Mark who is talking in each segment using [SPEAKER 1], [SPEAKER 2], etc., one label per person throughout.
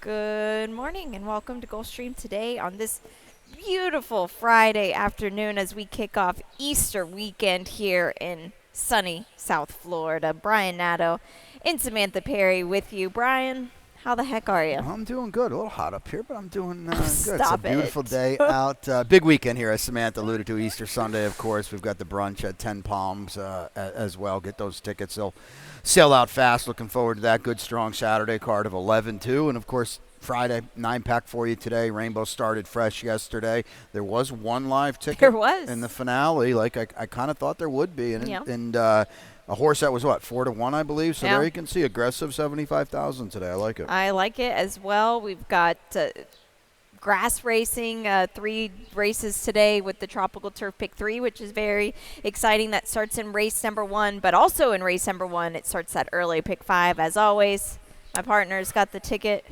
[SPEAKER 1] Good morning and welcome to Gulfstream today on this beautiful Friday afternoon as we kick off Easter weekend here in sunny South Florida. Brian Nato and Samantha Perry with you. Brian, how the heck are you?
[SPEAKER 2] I'm doing good. A little hot up here, but I'm doing good. It's a
[SPEAKER 1] Stop
[SPEAKER 2] beautiful
[SPEAKER 1] it.
[SPEAKER 2] day out. Big weekend here, as Samantha alluded to. Easter Sunday, of course. We've got the brunch at 10 Palms as well. Get those tickets. They'll sell out fast. Looking forward to that. Good, strong Saturday card of 11, too. And, of course, Friday, 9-pack for you today. Rainbow started fresh yesterday. There was one live ticket
[SPEAKER 1] There was.
[SPEAKER 2] in the finale, like I kind of thought there would be.
[SPEAKER 1] Yeah.
[SPEAKER 2] And a horse that was, 4-1, I believe. So
[SPEAKER 1] Yeah.
[SPEAKER 2] there you can see aggressive 75,000 today. I like it.
[SPEAKER 1] I like it as well. We've got grass racing, 3 races today with the Tropical Turf Pick 3, which is very exciting. That starts in race number 1, but also in race number 1, it starts that early Pick 5. As always, my partner's got the ticket.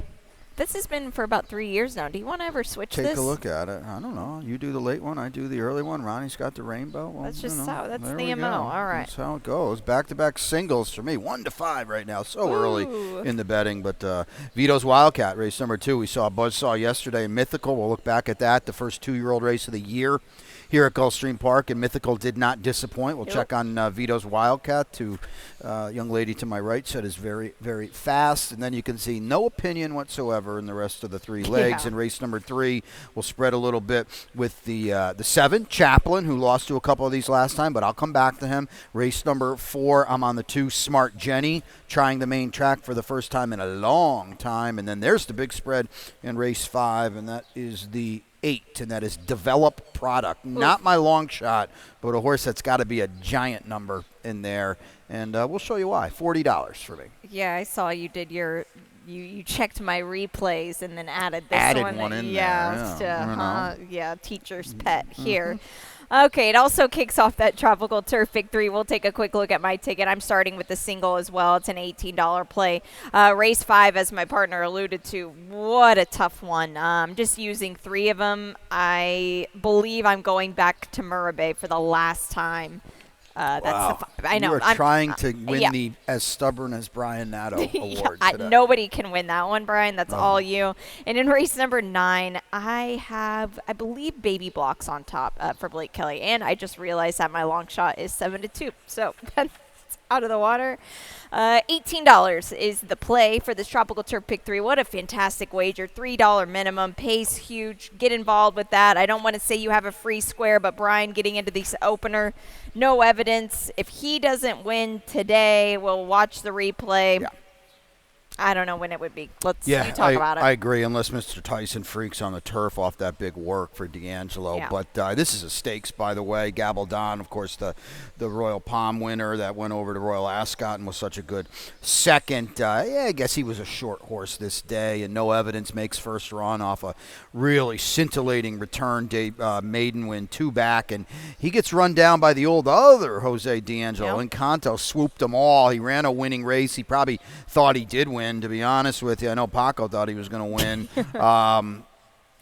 [SPEAKER 1] This has been for about 3 years now. Do you want to ever switch this?
[SPEAKER 2] Take a look at it. I don't know. You do the late one. I do the early one. Ronnie's got the rainbow. Well,
[SPEAKER 1] That's just
[SPEAKER 2] how.
[SPEAKER 1] that's
[SPEAKER 2] There
[SPEAKER 1] the
[SPEAKER 2] we
[SPEAKER 1] MO.
[SPEAKER 2] go.
[SPEAKER 1] All right.
[SPEAKER 2] That's how it goes. Back-to-back singles for me. 1-5 right now. So early
[SPEAKER 1] Ooh.
[SPEAKER 2] in the betting. But Vito's Wildcat, race number 2. We saw a buzzsaw yesterday in Mythical. We'll look back at that. The first 2-year-old race of the year here at Gulfstream Park, and Mythical did not disappoint. We'll check on Vito's Wildcat. Young lady to my right said is very, very fast. And then you can see no opinion whatsoever in the rest of the 3 legs.
[SPEAKER 1] Yeah.
[SPEAKER 2] In race number 3, we'll spread a little bit with the 7, Chaplin, who lost to a couple of these last time, but I'll come back to him. Race number 4, I'm on the 2, Smart Jenny, trying the main track for the first time in a long time. And then there's the big spread in race 5, and that is the 8, and that is Develop Product. Not my long shot, but a horse that's got to be a giant number in there. And we'll show you why. $40 for me.
[SPEAKER 1] Yeah, I saw you did your you checked my replays and then added this
[SPEAKER 2] Added one in there,
[SPEAKER 1] yeah,
[SPEAKER 2] yeah,
[SPEAKER 1] teacher's pet here. Okay, it also kicks off that Tropical Turf Pick 3. We'll take a quick look at my ticket. I'm starting with the single as well. It's an $18 play. Race 5, as my partner alluded to, what a tough one. Just using 3 of them. I believe I'm going back to Murray for the last time.
[SPEAKER 2] Wow.
[SPEAKER 1] I know.
[SPEAKER 2] You are
[SPEAKER 1] I'm
[SPEAKER 2] trying to win
[SPEAKER 1] yeah.
[SPEAKER 2] the As Stubborn as Brian Nato award today.
[SPEAKER 1] Nobody can win that one, Brian. That's all you. And in race number 9, I believe, Baby Blocks on top for Blake Kelly. And I just realized that my long shot is 7-2. So that's out of the water. $18 is the play for this Tropical Turf Pick 3. What a fantastic wager. $3 minimum. Pays huge. Get involved with that. I don't want to say you have a free square, but Brian getting into this opener, no evidence. If he doesn't win today, we'll watch the replay.
[SPEAKER 2] Yeah.
[SPEAKER 1] I don't know when it would be. You talk
[SPEAKER 2] I,
[SPEAKER 1] about it.
[SPEAKER 2] I agree, unless Mr. Tyson freaks on the turf off that big work for D'Angelo.
[SPEAKER 1] Yeah.
[SPEAKER 2] But this is a stakes, by the way. Gabaldon, of course, the Royal Palm winner that went over to Royal Ascot and was such a good second. I guess he was a short horse this day, and no evidence makes first run off a really scintillating return day, maiden win, 2 back. And he gets run down by the old other Jose D'Angelo.
[SPEAKER 1] Yep.
[SPEAKER 2] Encanto swooped them all. He ran a winning race. He probably thought he did win. To be honest with you, I know Paco thought he was going to win.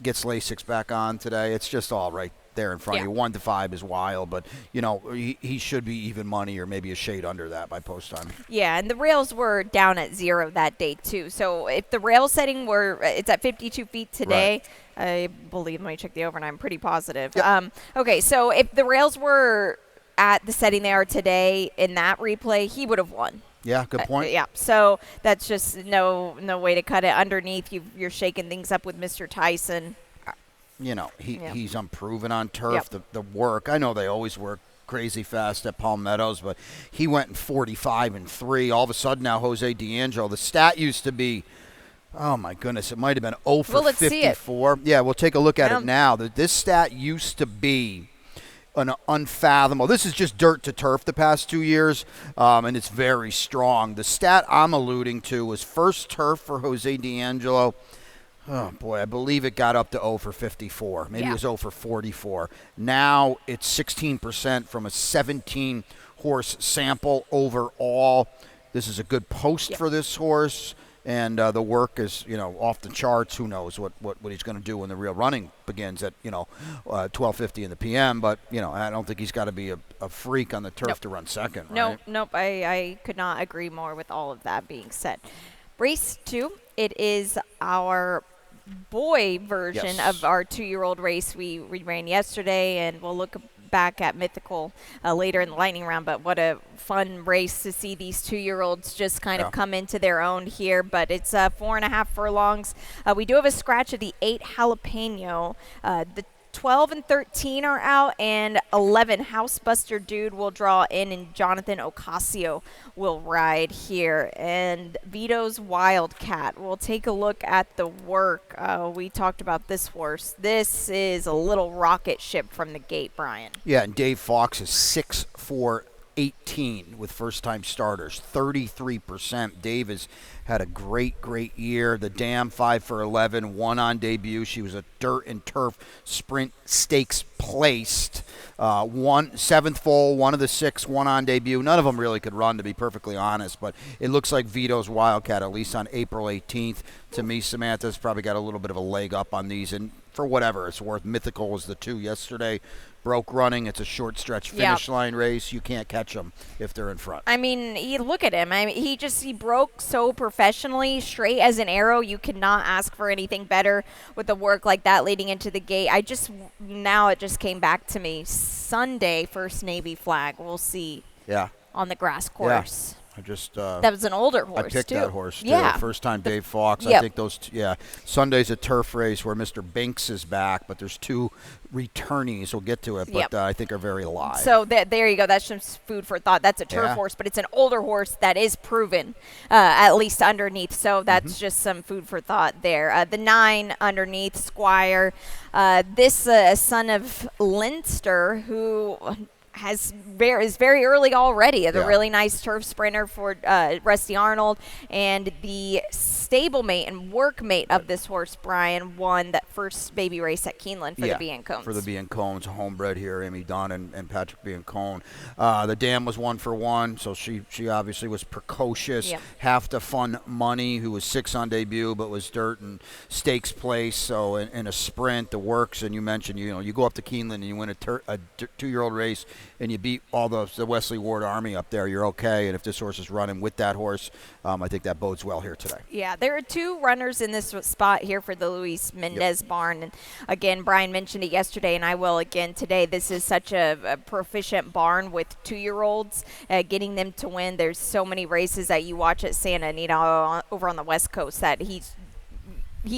[SPEAKER 2] Gets Lasix back on today. It's just all right there in front of you. 1-5 is wild, but he should be even money or maybe a shade under that by post time.
[SPEAKER 1] Yeah, and the rails were down at 0 that day too. So if the rail setting it's at 52 feet today. Right. I believe. Let me check the over, and I'm pretty positive.
[SPEAKER 2] Yep.
[SPEAKER 1] Okay, so if the rails were at the setting they are today in that replay, he would have won.
[SPEAKER 2] Yeah, good point.
[SPEAKER 1] Yeah, so that's just no way to cut it. Underneath, you're shaking things up with Mr. Tyson.
[SPEAKER 2] He's unproven on turf. Yep. The work, I know they always work crazy fast at Palmettos, but he went in 45-3. All of a sudden now, Jose D'Angelo, the stat used to be, oh my goodness, it might have been 0 for 54. Yeah, we'll take a look at it now. This stat used to be an unfathomable. This is just dirt to turf the past 2 years, and it's very strong. The stat I'm alluding to was first turf for Jose D'Angelo. Oh, boy, I believe it got up to 0 for 54. Maybe it was 0 for 44. Now it's 16% from a 17-horse sample overall. This is a good post for this horse. And the work is, off the charts. Who knows what he's going to do when the real running begins at, 12:50 in the p.m. But, I don't think he's got to be a freak on the turf to run second, right?
[SPEAKER 1] Nope. I could not agree more with all of that being said. Race 2, it is our boy version
[SPEAKER 2] Yes.
[SPEAKER 1] of our 2-year-old race we ran yesterday, and we'll look back at Mythical later in the lightning round. But what a fun race to see these 2-year-olds just kind of come into their own here. But it's 4.5 furlongs. We do have a scratch of the 8 jalapeno. The 12 and 13 are out, and 11 Housebuster Dude will draw in, and Jonathan Ocasio will ride here. And Vito's Wildcat. We'll take a look at the work. We talked about this horse. This is a little rocket ship from the gate, Brian.
[SPEAKER 2] Yeah, and Dave Fox is 6'4", 18 with first-time starters, 33%. Dave has had a great year. The Dam 5 for 11, won on debut. She was a dirt and turf sprint stakes placed. One seventh foal, one of the 6, won on debut. None of them really could run, to be perfectly honest, but it looks like Vito's Wildcat, at least on April 18th. To me, Samantha's probably got a little bit of a leg up on these, and for whatever it's worth, Mythical was the 2 yesterday. Broke running. It's a short stretch finish line race. You can't catch them if they're in front.
[SPEAKER 1] I mean, you look at him. I mean, he broke so professionally, straight as an arrow. You could not ask for anything better with the work like that leading into the gate. Now it just came back to me. Sunday, first Navy flag. We'll see.
[SPEAKER 2] Yeah.
[SPEAKER 1] On the grass course.
[SPEAKER 2] Yeah. That
[SPEAKER 1] was an older horse,
[SPEAKER 2] I picked
[SPEAKER 1] too.
[SPEAKER 2] that horse, too.
[SPEAKER 1] Yeah.
[SPEAKER 2] First time Dave Fox.
[SPEAKER 1] Yep.
[SPEAKER 2] I think those, Sunday's a turf race where Mr. Binks is back, but there's 2 returnees. We'll get to it, but I think are very live.
[SPEAKER 1] So there you go. That's just food for thought. That's a turf horse, but it's an older horse that is proven, at least underneath. So that's just some food for thought there. The 9 underneath, Squire. This son of Leinster, who is very early already. A really nice turf sprinter for Rusty Arnold, and the stablemate and workmate of this horse, Brian, won that first baby race at Keeneland for the B and Cones.
[SPEAKER 2] For the B and Cones, homebred here, Amy Dunn and Patrick B and Cone. The Dam was 1 for 1, so she obviously was precocious.
[SPEAKER 1] Yep.
[SPEAKER 2] Half to Fun Money, who was 6 on debut but was dirt and stakes place. So in a sprint, the works, and you mentioned you go up to Keeneland and you win a 2-year-old race and you beat all the Wesley Ward Army up there, you're okay. And if this horse is running with that horse, I think that bodes well here today.
[SPEAKER 1] Yeah, there are 2 runners in this spot here for the Luis Mendez barn. And again, Brian mentioned it yesterday, and I will again today. This is such a proficient barn with 2-year-olds, getting them to win. There's so many races that you watch at Santa Anita over on the West Coast that he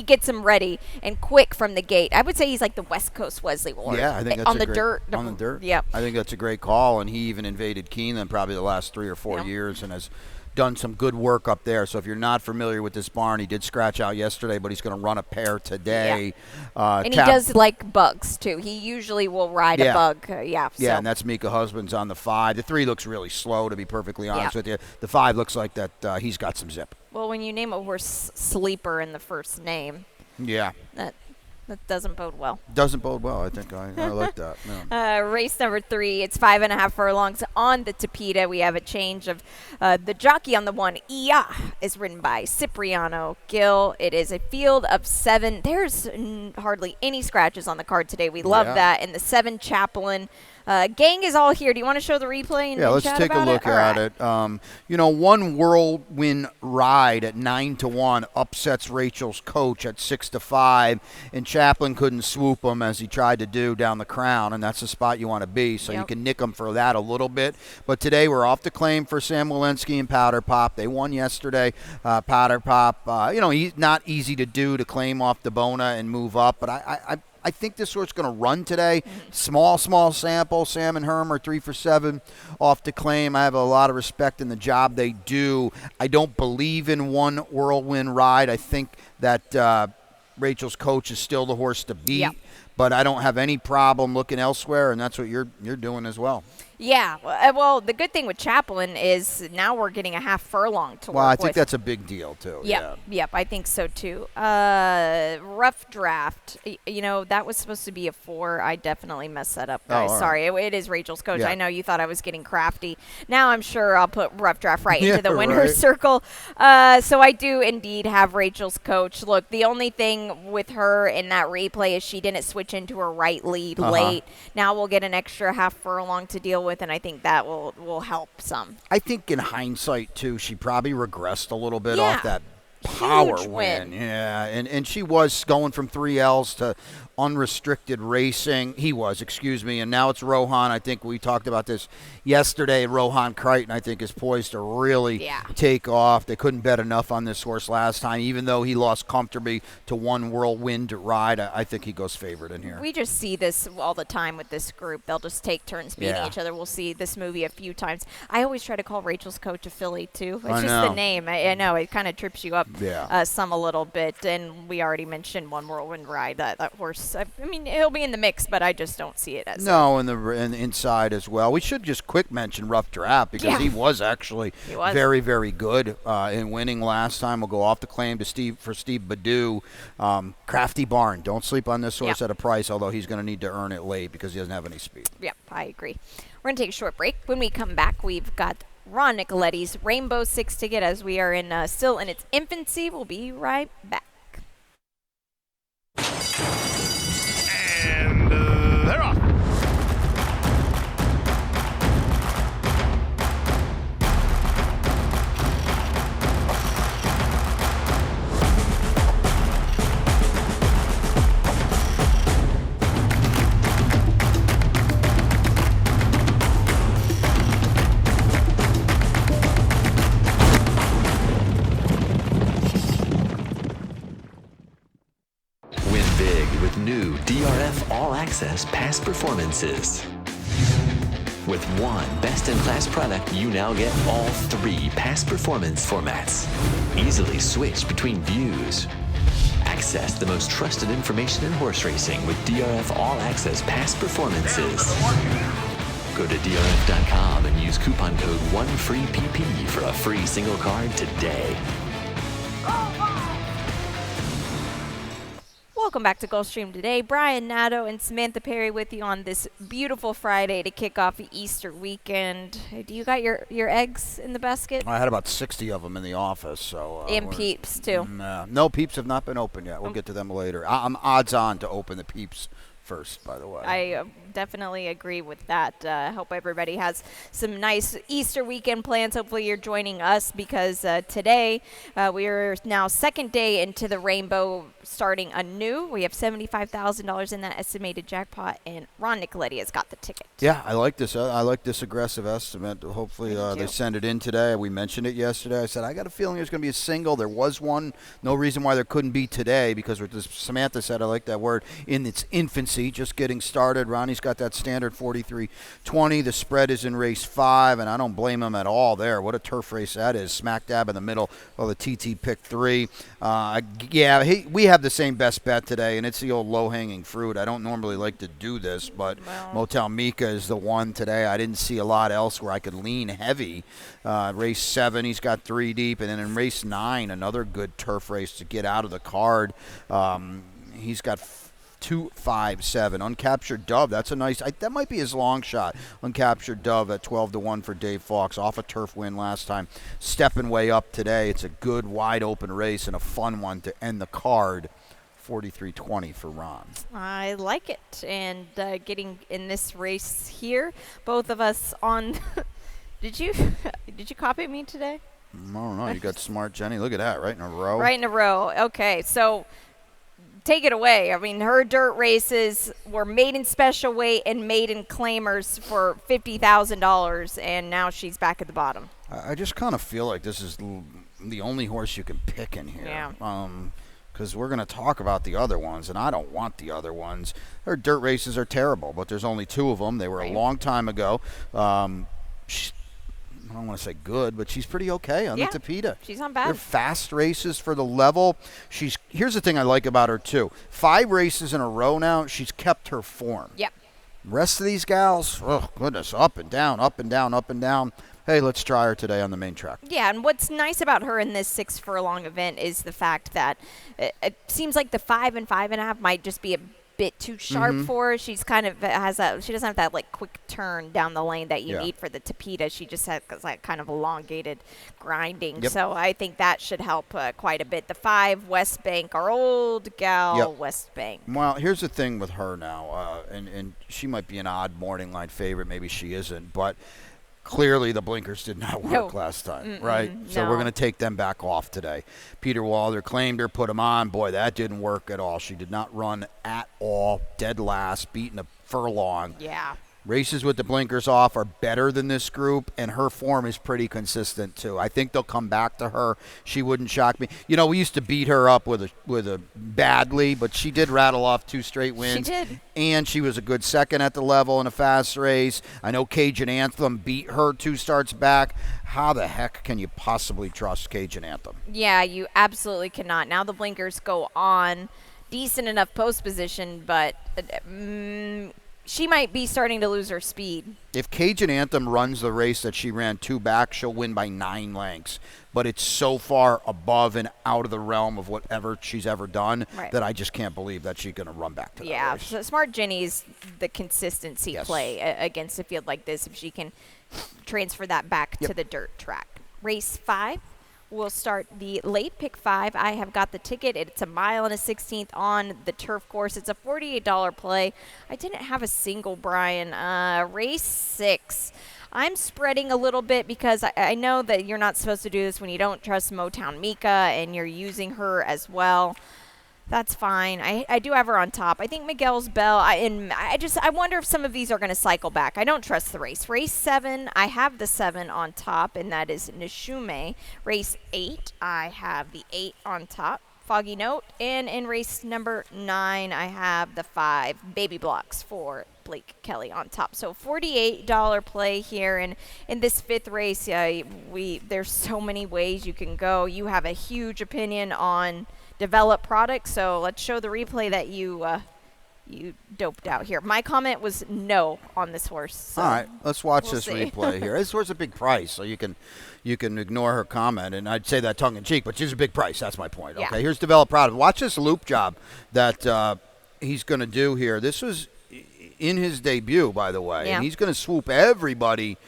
[SPEAKER 1] gets them ready and quick from the gate. I would say he's like the West Coast Wesley Ward.
[SPEAKER 2] Yeah, I think that's
[SPEAKER 1] on the dirt. Yep.
[SPEAKER 2] I think that's a great call, and he even invaded Keeneland probably the last 3 or 4 years and has done some good work up there. So if you're not familiar with this barn, he did scratch out yesterday, but he's going to run a pair today.
[SPEAKER 1] And he does like bugs, too. He usually will ride a bug.
[SPEAKER 2] And that's Mika Husbands on the 5. The 3 looks really slow, to be perfectly honest with you. The 5 looks like that he's got some zip.
[SPEAKER 1] Well, when you name a horse Sleeper in the first name, that doesn't bode well.
[SPEAKER 2] Doesn't bode well, I think. I like that. Yeah.
[SPEAKER 1] Race number 3, it's 5.5 furlongs on the Tapeta. We have a change of the jockey on the 1. Iya is ridden by Cipriano Gill. It is a field of 7. There's hardly any scratches on the card today. We love that. And the 7 Chaplain. Gang is all here. Do you want to show the replay? And
[SPEAKER 2] let's take a look at it. One whirlwind ride at 9-1 upsets Rachel's Coach at 6-5, and Chaplin couldn't swoop him as he tried to do down the Crown, and that's the spot you want to be. So you can nick him for that a little bit. But today we're off the claim for Sam Walensky and Powder Pop. They won yesterday. Powder Pop, he's not easy to do to claim off the Bona and move up, but I think this horse is going to run today. Small sample. Sam and Herm are 3 for 7 off the claim. I have a lot of respect in the job they do. I don't believe in one whirlwind ride. I think that Rachel's Coach is still the horse to beat.
[SPEAKER 1] Yep.
[SPEAKER 2] But I don't have any problem looking elsewhere, and that's what you're doing as well.
[SPEAKER 1] Yeah, well, the good thing with Chaplin is now we're getting a half furlong to work with.
[SPEAKER 2] Well, I think that's a big deal, too.
[SPEAKER 1] Yep, I think so, too. Rough Draft, that was supposed to be a 4. I definitely messed that up, guys. Sorry, it is Rachel's Coach.
[SPEAKER 2] Yeah.
[SPEAKER 1] I know you thought I was getting crafty. Now I'm sure I'll put Rough Draft right into the winner's circle. So I do indeed have Rachel's Coach. Look, the only thing with her in that replay is she didn't switch into her right lead late. Now we'll get an extra half furlong to deal with, and I think that will help some.
[SPEAKER 2] I think in hindsight, too, she probably regressed a little bit off that power
[SPEAKER 1] Huge
[SPEAKER 2] win.
[SPEAKER 1] win.
[SPEAKER 2] Yeah, and she was going from 3Ls to unrestricted racing. He was, excuse me, and now it's Rohan. I think we talked about this yesterday. Rohan Crichton, I think, is poised to really take off. They couldn't bet enough on this horse last time, even though he lost comfortably to One Whirlwind Ride. I think he goes favorite in here.
[SPEAKER 1] We just see this all the time with this group. They'll just take turns beating each other. We'll see this movie a few times. I always try to call Rachel's coach a filly, too. It's just the name. I know. It kind of trips you up some a little bit. And we already mentioned One Whirlwind Ride. That horse, I mean, he'll be in the mix, but I just don't see it as
[SPEAKER 2] and the inside as well. We should just quick mention Rough Draft because he was actually very, very good in winning last time. We'll go off the claim to Steve Badu. Crafty Barn. Don't sleep on this horse at a price, although he's going to need to earn it late because he doesn't have any speed.
[SPEAKER 1] Yep, I agree. We're going to take a short break. When we come back, we've got Ron Nicoletti's Rainbow Six ticket as we are still in its infancy. We'll be right back.
[SPEAKER 3] And they're off.
[SPEAKER 4] New DRF All Access past performances. With one best-in-class product, you now get all 3 past performance formats. Easily switch between views. Access the most trusted information in horse racing with DRF All Access past performances. Go to DRF.com and use coupon code ONEFREEPP for a free single card today.
[SPEAKER 1] Welcome back to Gulfstream today. Brian Nadeau and Samantha Perry with you on this beautiful Friday to kick off the Easter weekend. Do you got your eggs in the basket?
[SPEAKER 2] I had about 60 of them in the office. So
[SPEAKER 1] and Peeps, too.
[SPEAKER 2] No, Peeps have not been open yet. We'll get to them later. I'm odds on to open the Peeps first, by the way.
[SPEAKER 1] I definitely agree with that. Hope everybody has some nice Easter weekend plans. Hopefully you're joining us because today we are now second day into the Rainbow starting anew. We have $75,000 in that estimated jackpot, and Ron Nicoletti has got the ticket.
[SPEAKER 2] Yeah, I like this. I like this aggressive estimate. Hopefully they send it in today. We mentioned it yesterday. I said, I got a feeling there's going to be a single. There was one. No reason why there couldn't be today because Samantha said, I like that word, in its infancy, just getting started. Ronnie's got that standard 43-20. The spread is in race 5, and I don't blame him at all there. What a turf race that is. Smack dab in the middle of the TT pick 3. We have the same best bet today, and it's the old low-hanging fruit. I don't normally like to do this, but Motel Mika is the one today. I didn't see a lot else where I could lean heavy. Race 7, he's got 3 deep, and then in race 9, another good turf race to get out of the card. He's got 2-5-7. Uncaptured Dove. That's a nice. That might be his long shot. Uncaptured Dove at 12-1 for Dave Fawkes. Off a turf win last time. Stepping way up today. It's a good wide open race and a fun one to end the card. 43-20 for Ron. I
[SPEAKER 1] like it. And getting in this race here, both of us on. Did you copy me today?
[SPEAKER 2] I don't know. You got smart Jenny. Look at that. Right in a row.
[SPEAKER 1] Right in a row. Okay. So take it away. I mean, her dirt races were maiden special weight and maiden claimers for $50,000, and now she's back at the bottom.
[SPEAKER 2] I just kind of feel like this is the only horse you can pick in here.
[SPEAKER 1] Yeah.
[SPEAKER 2] Because we're going to talk about the other ones, and I don't want the other ones. Her dirt races are terrible, but there's only 2 of them. They were a long time ago. I don't want to say good, but she's pretty okay on the Tapeta.
[SPEAKER 1] She's not bad.
[SPEAKER 2] They're fast races for the level. Here's the thing I like about her, too. 5 races in a row now, she's kept her form.
[SPEAKER 1] Yep.
[SPEAKER 2] The rest of these gals, oh, goodness, up and down, up and down, up and down. Hey, let's try her today on the main track.
[SPEAKER 1] Yeah, and what's nice about her in this 6 furlong event is the fact that it seems like the 5 and 5.5 might just be a bit too sharp for her. She's kind of she doesn't have that like quick turn down the lane that you need for the Tapeta. She just has like kind of elongated grinding.
[SPEAKER 2] Yep.
[SPEAKER 1] So I think that should help quite a bit. The 5 West Bank, our old gal West Bank.
[SPEAKER 2] Well, here's the thing with her now, and she might be an odd morning line favorite. Maybe she isn't, but Clearly, the blinkers did not work last time, right? So we're going to take them back off today. Peter Walder claimed her, put them on. Boy, that didn't work at all. She did not run at all. Dead last, beating a furlong.
[SPEAKER 1] Yeah.
[SPEAKER 2] Races with the blinkers off are better than this group, and her form is pretty consistent too. I think they'll come back to her. She wouldn't shock me. You know, we used to beat her up with a badly, but she did rattle off 2 straight wins.
[SPEAKER 1] She did.
[SPEAKER 2] And she was a good second at the level in a fast race. I know Cajun Anthem beat her 2 starts back. How the heck can you possibly trust Cajun Anthem?
[SPEAKER 1] Yeah, you absolutely cannot. Now the blinkers go on. Decent enough post position, but she might be starting to lose her speed.
[SPEAKER 2] If Cajun Anthem runs the race that she ran 2 back, she'll win by 9 lengths. But it's so far above and out of the realm of whatever she's ever done that I just can't believe that she's going to run back to that race.
[SPEAKER 1] So Smart Jenny's the consistency play against a field like this if she can transfer that back to the dirt track. Race 5. We'll start the late pick 5. I have got the ticket. It's 1 1/16 on the turf course. It's a $48 play. I didn't have a single, Brian. Race 6. I'm spreading a little bit because I know that you're not supposed to do this when you don't trust Motown Mika and you're using her as well. That's fine. I do have her on top. I think Miguel's Bell. I wonder if some of these are going to cycle back. I don't trust the race. Race 7, I have the 7 on top, and that is Nishume. Race 8, I have the 8 on top, Foggy Note. And in race number 9, I have the 5 Baby Blocks for Blake Kelly on top. So $48 play here. And in this 5th race, there's so many ways you can go. You have a huge opinion on develop products, so let's show the replay that you doped out here. My comment was no on this horse. So
[SPEAKER 2] all right, let's watch this
[SPEAKER 1] see.
[SPEAKER 2] replay here. This horse is a big price, so you can ignore her comment, and I'd say that tongue in cheek, but she's a big price. That's my point.
[SPEAKER 1] Yeah.
[SPEAKER 2] Okay, here's develop product. Watch this loop job that he's going to do here. This was in his debut, by the way, and he's going to swoop everybody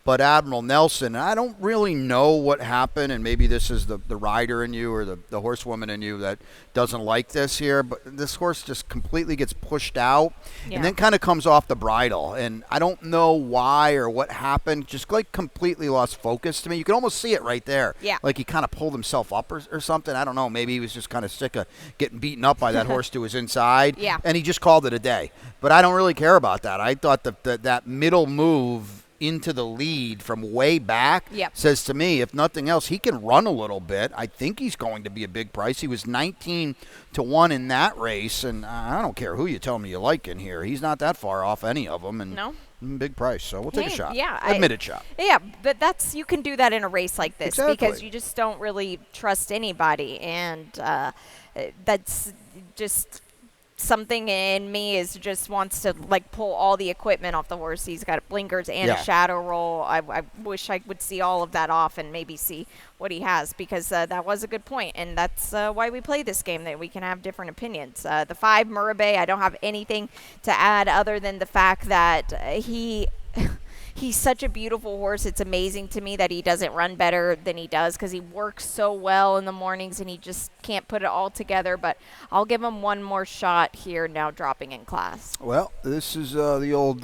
[SPEAKER 2] but Admiral Nelson. And I don't really know what happened, and maybe this is the rider in you or the horsewoman in you that doesn't like this here, but this horse just completely gets pushed out and then kind of comes off the bridle. And I don't know why or what happened, just like completely lost focus to me. You can almost see it right there.
[SPEAKER 1] Yeah.
[SPEAKER 2] Like he kind of pulled himself up or something. I don't know. Maybe he was just kind of sick of getting beaten up by that horse to his inside.
[SPEAKER 1] Yeah.
[SPEAKER 2] And he just called it a day. But I don't really care about that. I thought that middle move into the lead from way back says to me, if nothing else, he can run a little bit. I think he's going to be a big price. He was 19-1 in that race, and I don't care who you tell me you like in here. He's not that far off any of them, and big price. So we'll take a shot.
[SPEAKER 1] Yeah,
[SPEAKER 2] admitted shot.
[SPEAKER 1] Yeah, but you can do that in a race like this because you just don't really trust anybody, and that's just something in me just wants to like pull all the equipment off the horse. He's got blinkers and a shadow roll. I wish I would see all of that off and maybe see what he has, because that was a good point, and that's why we play this game, that we can have different opinions. The 5 Murabe, I don't have anything to add other than the fact that he's such a beautiful horse. It's amazing to me that he doesn't run better than he does, because he works so well in the mornings and he just can't put it all together. But I'll give him one more shot here now, dropping in class.
[SPEAKER 2] Well, this is the old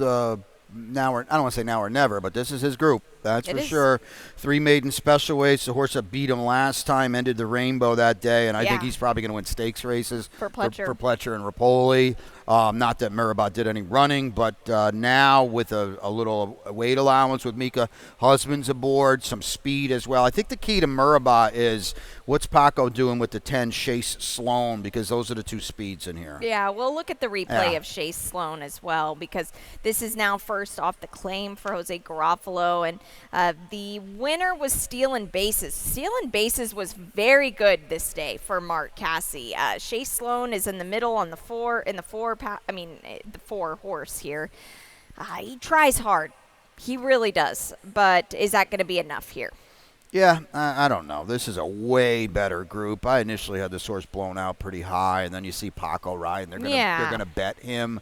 [SPEAKER 2] now or I don't want to say now or never, but this is his group. That's for sure. 3 maiden special weights. The horse that beat him last time ended the rainbow that day, and I think he's probably going to win stakes races
[SPEAKER 1] for Pletcher
[SPEAKER 2] and Rapoli. Not that Mirabat did any running, but now with a little weight allowance with Mika Husbands aboard, some speed as well. I think the key to Mirabat is what's Paco doing with the 10 Chase Sloan, because those are the 2 speeds in here.
[SPEAKER 1] Yeah, we'll look at the replay of Chase Sloan as well, because this is now first off the claim for Jose Garofalo, and the winner was Stealin' Bases. Stealin' Bases was very good this day for Mark Cassie. Chase Sloan is in the middle on the 4 horse here. He tries hard. He really does. But is that going to be enough here?
[SPEAKER 2] Yeah, I don't know. This is a way better group. I initially had this horse blown out pretty high, and then you see Paco ride, and they're going to bet him.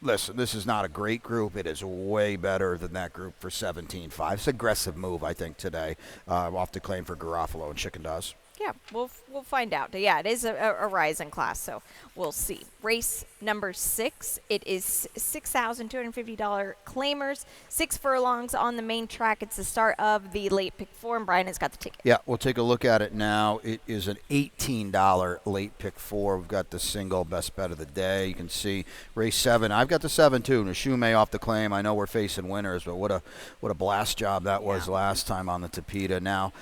[SPEAKER 2] Listen, this is not a great group. It is way better than that group for 17-5. It's an aggressive move, I think, today, off the claim for Garofalo and Chicken Does.
[SPEAKER 1] Yeah, we'll find out. Yeah, it is a rising class, so we'll see. Race number 6, it is $6,250 claimers, 6 furlongs on the main track. It's the start of the late pick 4, and Brian has got the ticket.
[SPEAKER 2] Yeah, we'll take a look at it now. It is an $18 late pick 4. We've got the single best bet of the day. You can see race 7. I've got the 7 too. Nishume off the claim. I know we're facing winners, but what a blast job that was last time on the Tapeta. Now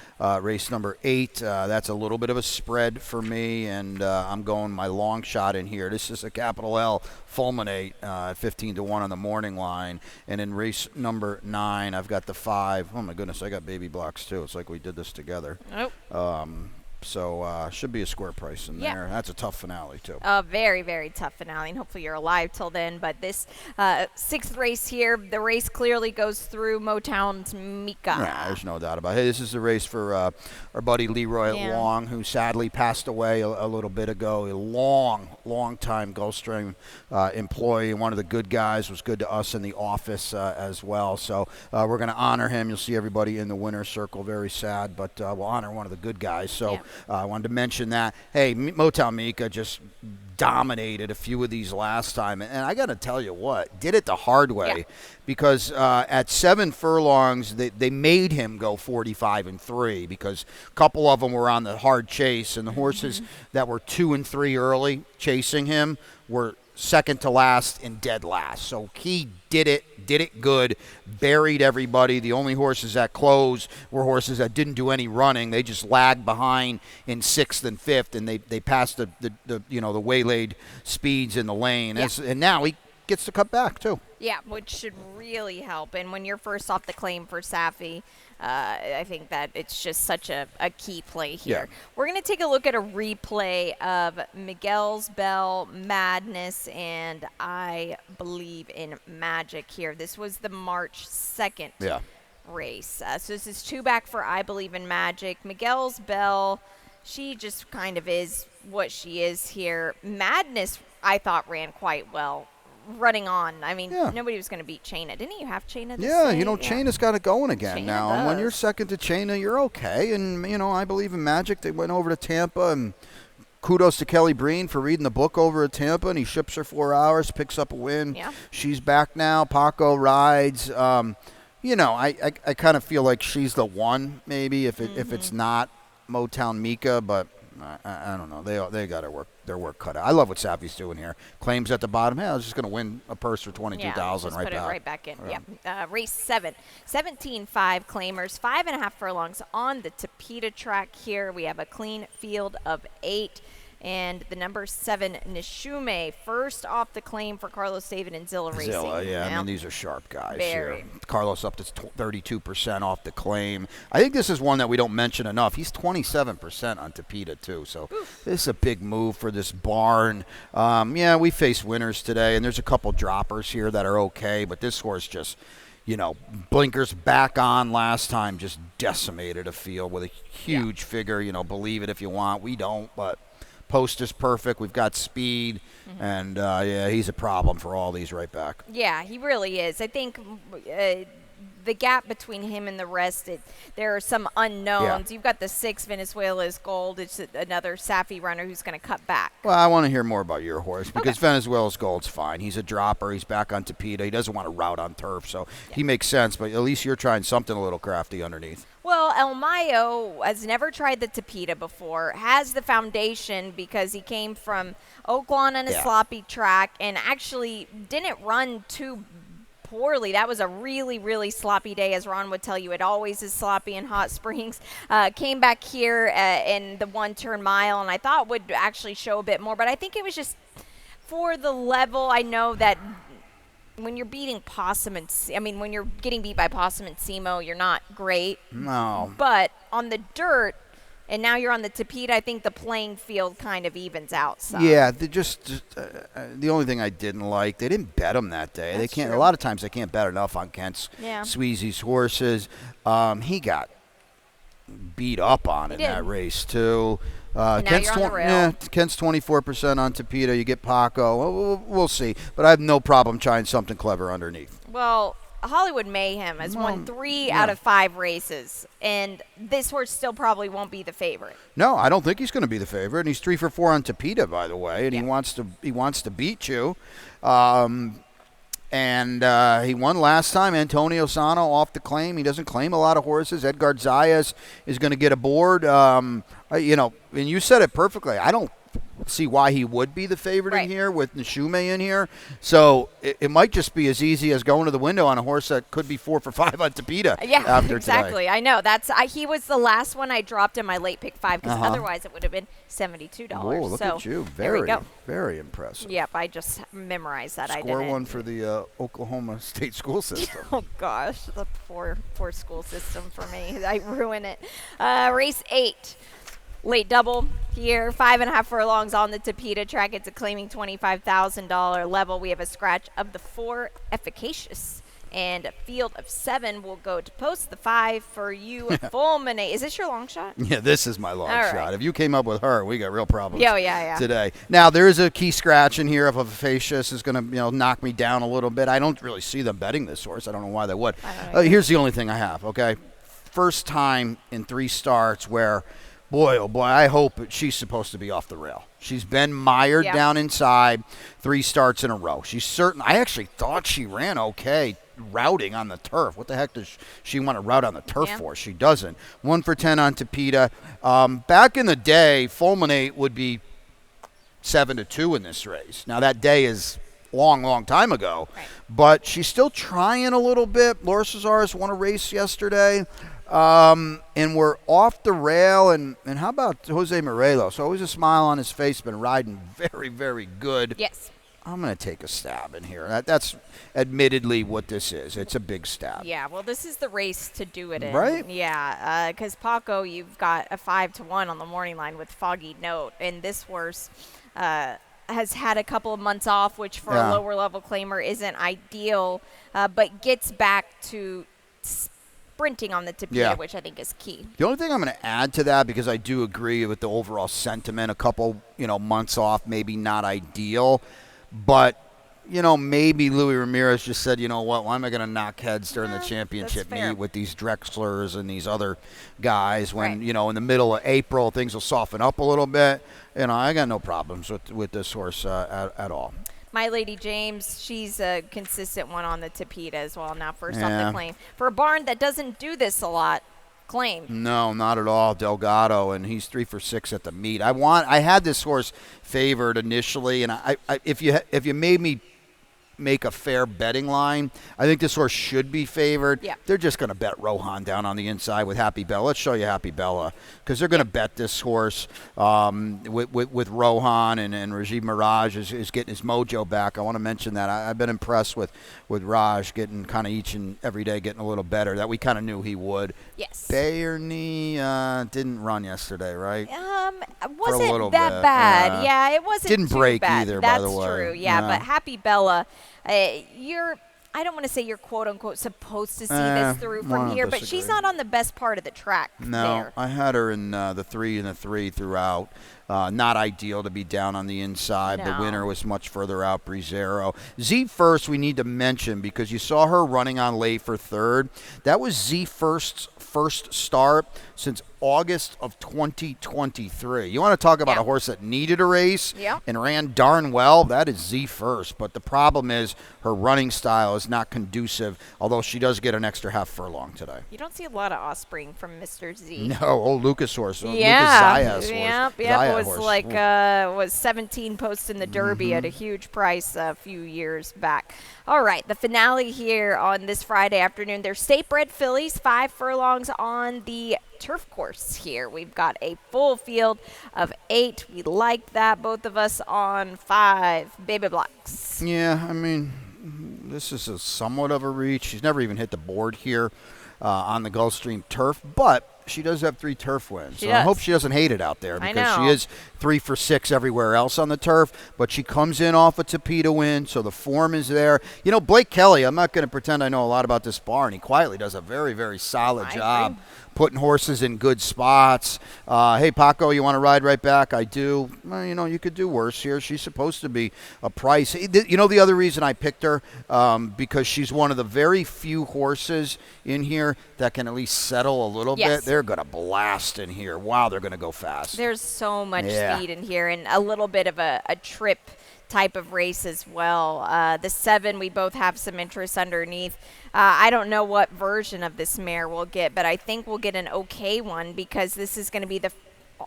[SPEAKER 2] race number 8. That's a little bit of a spread for me, and I'm going my long shot in here. This is a capital L Fulminate, 15-1 on the morning line. And in race number 9, I've got the 5. Oh my goodness, I got baby blocks too. It's like we did this together.
[SPEAKER 1] Nope.
[SPEAKER 2] So should be a square price in there. That's a tough finale too.
[SPEAKER 1] A very, very tough finale, and hopefully you're alive till then. But this 6th race here, the race clearly goes through Motown's Mika.
[SPEAKER 2] Yeah, there's no doubt about it. Hey, this is the race for our buddy Leroy Long, who sadly passed away a little bit ago. A long time Gulfstream employee, and one of the good guys, was good to us in the office as well. So we're going to honor him. You'll see everybody in the winner's circle. Very sad, but we'll honor one of the good guys. So I wanted to mention that. Hey, Motown Mika just dominated a few of these last time, and I got to tell you what, did it the hard way, because at 7 furlongs they made him go 45-3, because a couple of them were on the hard chase, and the horses that were 2 and 3 early chasing him were second to last and dead last. So he did it good, buried everybody. The only horses that closed were horses that didn't do any running. They just lagged behind in 6th and 5th, and they passed the waylaid speeds in the lane. And now he gets to cut back too. Yeah,
[SPEAKER 1] which should really help. And when you're first off the claim for Safi, I think that it's just such a key play here.
[SPEAKER 2] Yeah.
[SPEAKER 1] We're going to take a look at a replay of Miguel's Bell, Madness, and I believe in Magic here. This was the March 2nd race. So this is 2 back for I Believe in Magic. Miguel's Bell, she just kind of is what she is here. Madness, I thought, ran quite well. Running on. I mean, nobody was going to beat Chaina. Didn't you have Chaina this day?
[SPEAKER 2] Chaina's got it going again
[SPEAKER 1] Chaina
[SPEAKER 2] now.
[SPEAKER 1] does.
[SPEAKER 2] And when you're second to Chaina, you're okay. And, I Believe in Magic. They went over to Tampa, and kudos to Kelly Breen for reading the book over at Tampa, and he ships her 4 hours, picks up a win.
[SPEAKER 1] Yeah.
[SPEAKER 2] She's back now. Paco rides. I kind of feel like she's the one, maybe, if it's not Motown Mika, but I don't know. They got their work cut out. I love what Safi's doing here. Claims at the bottom. Hey, I was just going to win a purse for $22 right
[SPEAKER 1] put
[SPEAKER 2] back.
[SPEAKER 1] It right back in. Race 7, 17-5 claimers, 5.5 furlongs on the Tapeta track here. We have a clean field of 8. And the number 7, Nishume, first off the claim for Carlos David and Zilla Racing.
[SPEAKER 2] I mean, these are sharp guys.
[SPEAKER 1] Very.
[SPEAKER 2] Here. Carlos up to 32% off the claim. I think this is one that we don't mention enough. He's 27% on Tapeta, too. So this is a big move for this barn. We face winners today, and there's a couple droppers here that are okay, but this horse just, blinkers back on last time, just decimated a field with a huge figure. Believe it if you want. We don't, but post is perfect. We've got speed, and he's a problem for all these right back. Yeah,
[SPEAKER 1] he really is. I think the gap between him and the rest, there are some unknowns. You've got the 6, Venezuela's Gold. It's another Safi runner who's going to cut back.
[SPEAKER 2] Well, I want to hear more about your horse, because Venezuela's Gold's fine. He's a dropper. He's back on Tapeta. He doesn't want to route on turf, so he makes sense, but at least you're trying something a little crafty underneath.
[SPEAKER 1] Well, El Mayo has never tried the Tapeta before, has the foundation because he came from Oaklawn on a sloppy track and actually didn't run too poorly. That was a really, really sloppy day, as Ron would tell you. It always is sloppy in Hot Springs. Came back here in the 1-turn mile, and I thought would actually show a bit more, but I think it was just for the level. I know that when you're beating Possum when you're getting beat by Possum and Simo, you're not great.
[SPEAKER 2] No.
[SPEAKER 1] But on the dirt, and now you're on the Tapeta, I think the playing field kind of evens out some.
[SPEAKER 2] Yeah, the only thing I didn't like, they didn't bet him that day.
[SPEAKER 1] That's true.
[SPEAKER 2] A lot of times they can't bet enough on Kent Sweezy's horses. He got beat up on in that race too.
[SPEAKER 1] Kent's
[SPEAKER 2] 24% on Tapeta. You get Paco. We'll see. But I have no problem trying something clever underneath.
[SPEAKER 1] Well, Hollywood Mayhem has won 3 out of 5 races, and this horse still probably won't be the favorite.
[SPEAKER 2] No, I don't think he's going to be the favorite. And he's 3 for 4 on Tapeta, by the way, and he wants to beat you. And he won last time. Antonio Sano off the claim. He doesn't claim a lot of horses. Edgar Zayas is going to get aboard. And you said it perfectly. I don't see why he would be the favorite in here with Nishume in here. So it might just be as easy as going to the window on a horse that could be 4 for 5 on Tapeta.
[SPEAKER 1] Yeah,
[SPEAKER 2] after
[SPEAKER 1] exactly.
[SPEAKER 2] Today.
[SPEAKER 1] I know. He was the last one I dropped in my late pick 5 because otherwise it would have been $72.
[SPEAKER 2] Oh, look at you. Very impressive.
[SPEAKER 1] Yep, I just memorized that.
[SPEAKER 2] Score one for the Oklahoma State school system.
[SPEAKER 1] Oh, gosh. The poor school system for me. I ruin it. Race 8. Late double here, 5.5 furlongs on the Tapeta track. It's a claiming $25,000 level. We have a scratch of the 4 Efficacious, and a field of 7 will go to post. The 5 for you, Fulminate. Is this your long shot?
[SPEAKER 2] Yeah, this is my long shot.
[SPEAKER 1] Right.
[SPEAKER 2] If you came up with her, we got real problems.
[SPEAKER 1] Yeah.
[SPEAKER 2] Today. Now there is a key scratch in here of Efficacious is going to knock me down a little bit. I don't really see them betting this horse. I don't know why they would. Here's the only thing I have. Okay, first time in 3 starts where. Boy, oh boy, I hope she's supposed to be off the rail. She's been mired down inside 3 starts in a row. She's certain. I actually thought she ran okay routing on the turf. What the heck does she want to route on the turf for? She doesn't. 1 for 10 on Tapeta. Back in the day, Fulminate would be 7-2 in this race. Now that day is long time ago, but she's still trying a little bit. Laura Cesaris won a race yesterday. And we're off the rail, and how about Jose Morelos? Always a smile on his face, been riding very, very good.
[SPEAKER 1] Yes.
[SPEAKER 2] I'm going to take a stab in here. That's admittedly what this is. It's a big stab.
[SPEAKER 1] Yeah, well, this is the race to do it in.
[SPEAKER 2] Right?
[SPEAKER 1] Yeah, because Paco, you've got a 5-1 on the morning line with Foggy Note, and this horse has had a couple of months off, which for a lower-level claimer isn't ideal, but gets back to sprinting on the Tapeta, which I think is key.
[SPEAKER 2] The only thing I'm going to add to that, because I do agree with the overall sentiment, a couple months off, maybe not ideal, but maybe Louis Ramirez just said, you know what, why am I going to knock heads during the championship meet with these Drexlers and these other guys when, in the middle of April, things will soften up a little bit. I got no problems with this horse at all.
[SPEAKER 1] My Lady James, she's a consistent one on the Tapeta as well. Now first off the claim. For a barn that doesn't do this a lot, claim.
[SPEAKER 2] No, not at all. Delgado, and he's 3 for 6 at the meet. I had this horse favored initially, and I if you made me make a fair betting line, I think this horse should be favored.
[SPEAKER 1] Yeah.
[SPEAKER 2] They're just going to bet Rohan down on the inside with Happy Bella. Let's show you Happy Bella, because they're going to bet this horse with Rohan, and Rajiv Mirage is getting his mojo back. I want to mention that. I've been impressed with Raj getting kind of each and every day getting a little better. That we kind of knew he would.
[SPEAKER 1] Yes.
[SPEAKER 2] Bayerney didn't run yesterday, right?
[SPEAKER 1] Wasn't that bad. Yeah, it wasn't
[SPEAKER 2] Didn't
[SPEAKER 1] too
[SPEAKER 2] break
[SPEAKER 1] bad.
[SPEAKER 2] either,
[SPEAKER 1] That's
[SPEAKER 2] by the way.
[SPEAKER 1] true. Yeah, but Happy Bella, I don't want to say you're quote-unquote supposed to see this through from here, but she's not on the best part of the track there.
[SPEAKER 2] I had her in the 3 and the 3 throughout. Not ideal to be down on the inside.
[SPEAKER 1] No.
[SPEAKER 2] The winner was much further out, Brizero. Z First we need to mention, because you saw her running on late for 3rd. That was Z First's first start since August of 2023. You want to talk about a horse that needed a race and ran darn well? That is Z First. But the problem is her running style is not conducive, although she does get an extra half furlong today.
[SPEAKER 1] You don't see a lot of offspring from Mr. Z.
[SPEAKER 2] No, old Lucas horse. Lucas Zayas horse.
[SPEAKER 1] Yep.
[SPEAKER 2] Zayas
[SPEAKER 1] It was
[SPEAKER 2] horse.
[SPEAKER 1] was 17 posts in the Derby at a huge price a few years back. All right, the finale here on this Friday afternoon. They're state-bred fillies, 5 furlongs on the turf course here. We've got a full field of 8. We like that. Both of us on 5 baby blocks.
[SPEAKER 2] Yeah, I mean, this is somewhat of a reach. She's never even hit the board here on the Gulfstream turf, but she does have 3 turf wins. So I hope she doesn't hate it out there, because she is 3 for 6 everywhere else on the turf, but she comes in off a Tapeta win, so the form is there. Blake Kelly, I'm not going to pretend I know a lot about this barn. He quietly does a very, very solid job. putting horses in good spots. Hey, Paco, you want to ride right back? I do. Well, you could do worse here. She's supposed to be a price. The other reason I picked her, because she's one of the very few horses in here that can at least settle a little bit. They're going to blast in here. Wow, they're going to go fast.
[SPEAKER 1] There's so much speed in here, and a little bit of a trip type of race as well. The 7, we both have some interest underneath. I don't know what version of this mare we'll get, but I think we'll get an okay one, because this is going to be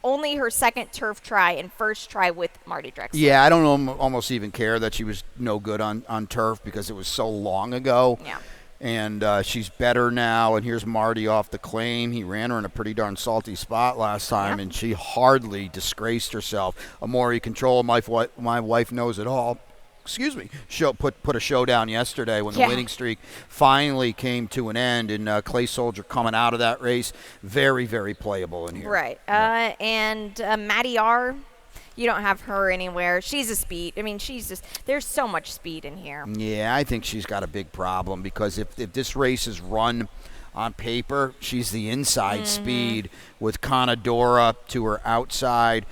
[SPEAKER 1] only her second turf try and first try with Marty Drexler.
[SPEAKER 2] Yeah, I don't almost even care that she was no good on turf, because it was so long ago.
[SPEAKER 1] Yeah.
[SPEAKER 2] And she's better now. And here's Marty off the claim. He ran her in a pretty darn salty spot last time, and she hardly disgraced herself. Amori Control, my wife knows it all. Excuse me. Put a showdown yesterday when the winning streak finally came to an end, and Clay Soldier coming out of that race, very, very playable in here.
[SPEAKER 1] Right. And Maddie R., you don't have her anywhere. She's a speed. I mean, there's so much speed in here.
[SPEAKER 2] Yeah, I think she's got a big problem, because if this race is run on paper, she's the inside speed with Conadora to her outside,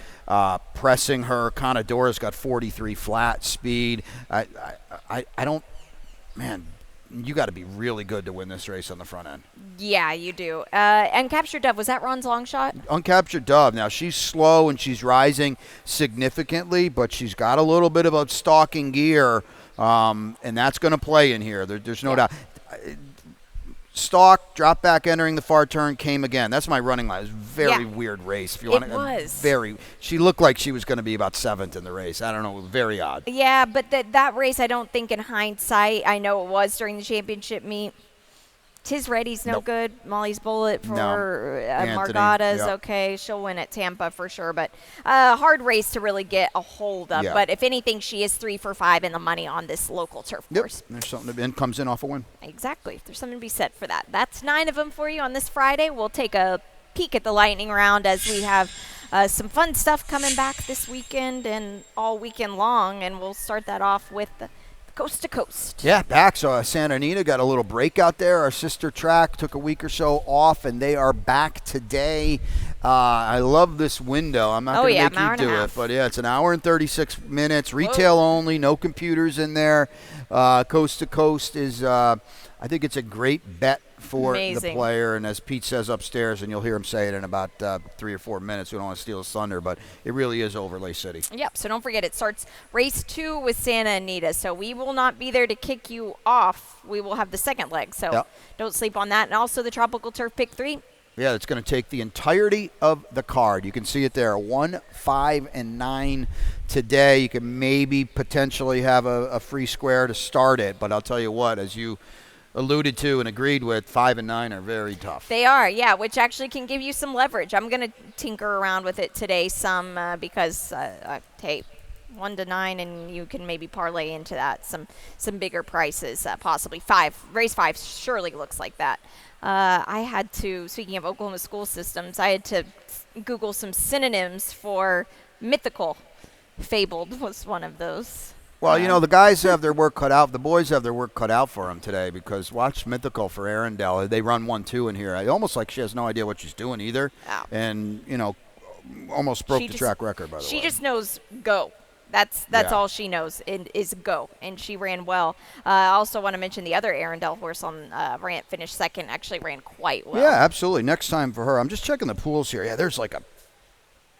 [SPEAKER 2] pressing her. Conadora's got 43 flat speed. I don't, man, you got to be really good to win this race on the front end.
[SPEAKER 1] Yeah, you do. Uncaptured Dove, was that Ron's long shot?
[SPEAKER 2] Uncaptured Dove. Now, she's slow and she's rising significantly, but she's got a little bit of a stalking gear, and that's going to play in here. There's no doubt. Stalk, drop back, entering the far turn, came again. That's my running line. It was a very weird race. If you want she looked like she was going to be about 7th in the race. I don't know. It was very odd.
[SPEAKER 1] Yeah, but that race, I don't think in hindsight, I know it was during the championship meet. Tis Ready's no good. Molly's Bullet for Margata's okay. She'll win at Tampa for sure, but hard race to really get a hold of.
[SPEAKER 2] Yeah.
[SPEAKER 1] But if anything, she is 3 for 5 in the money on this local turf course.
[SPEAKER 2] There's something and comes in off a win.
[SPEAKER 1] Exactly. There's something to be said for that. That's 9 of them for you on this Friday. We'll take a peek at the lightning round as we have some fun stuff coming back this weekend and all weekend long, and we'll start that off with the Coast to Coast.
[SPEAKER 2] Yeah, back. So Santa Anita got a little break out there. Our sister track took a week or so off, and they are back today. I love this window. I'm not going to make you do it, but it's an hour and 36 minutes. Retail only, no computers in there. Coast to Coast is, I think it's a great bet for the player, and as Pete says upstairs, and you'll hear him say it in about 3 or 4 minutes, we don't want to steal his thunder, but it really is Overlay City.
[SPEAKER 1] Yep, so don't forget, it starts race 2 with Santa Anita, so we will not be there to kick you off. We will have the second leg, so don't sleep on that. And also the Tropical Turf Pick 3.
[SPEAKER 2] Yeah, it's going to take the entirety of the card. You can see it there, 1, 5, and 9 today. You can maybe potentially have a free square to start it, but I'll tell you what, as you alluded to and agreed with, 5 and 9 are very tough.
[SPEAKER 1] They are, yeah, which actually can give you some leverage. I'm going to tinker around with it today some because, hey, 1 to 9, and you can maybe parlay into that some bigger prices, possibly 5. Race 5 surely looks like that. I had to, speaking of Oklahoma school systems, I had to Google some synonyms for mythical. Fabled was one of those.
[SPEAKER 2] Well, the guys have their work cut out. The boys have their work cut out for them today, because watch Mythical for Arundel. They run 1-2 in here. Almost like she has no idea what she's doing either. Oh. And, almost broke the track record, by the way.
[SPEAKER 1] She just knows go. That's all she knows is go, and she ran well. I also want to mention the other Arundel horse on finished second, actually ran quite well.
[SPEAKER 2] Yeah, absolutely. Next time for her. I'm just checking the pools here. Yeah, there's like a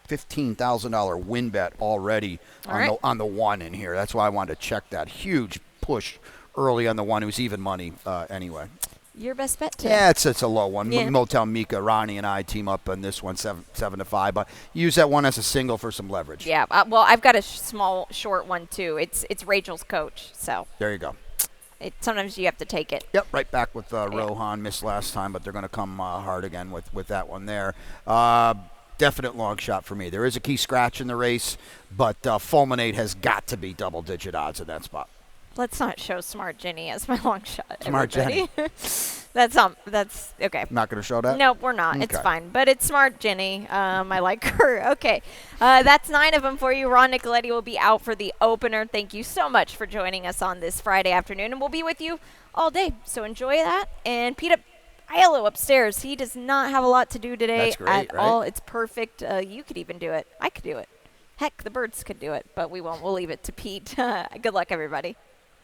[SPEAKER 2] $15,000 win bet already on the 1 in here. That's why I wanted to check that huge push early on the 1. It was even money anyway.
[SPEAKER 1] Your best bet today.
[SPEAKER 2] Yeah, it's a low one. Yeah. Motel Mika, Ronnie, and I team up on this one, 7 to 5. But use that one as a single for some leverage.
[SPEAKER 1] Yeah. Well, I've got a small, short one too. It's Rachel's coach. So
[SPEAKER 2] there you go.
[SPEAKER 1] Sometimes you have to take it.
[SPEAKER 2] Yep, right back with Rohan. Missed last time, but they're going to come hard again with that one there. Definite long shot for me. There is a key scratch in the race, but Fulminate has got to be double-digit odds in that spot.
[SPEAKER 1] Let's not show Smart Jenny as my long shot.
[SPEAKER 2] Smart Jenny.
[SPEAKER 1] That's okay.
[SPEAKER 2] Not going to show that?
[SPEAKER 1] No, we're not. Okay. It's fine. But it's Smart Jenny. I like her. Okay. That's 9 of them for you. Ron Nicoletti will be out for the opener. Thank you so much for joining us on this Friday afternoon, and we'll be with you all day. So enjoy that. And Pete, Ilo upstairs. He does not have a lot to do today
[SPEAKER 2] That's great,
[SPEAKER 1] at
[SPEAKER 2] right?
[SPEAKER 1] all. It's perfect. You could even do it. I could do it. Heck, the birds could do it, but we won't. We'll leave it to Pete. Good luck, everybody.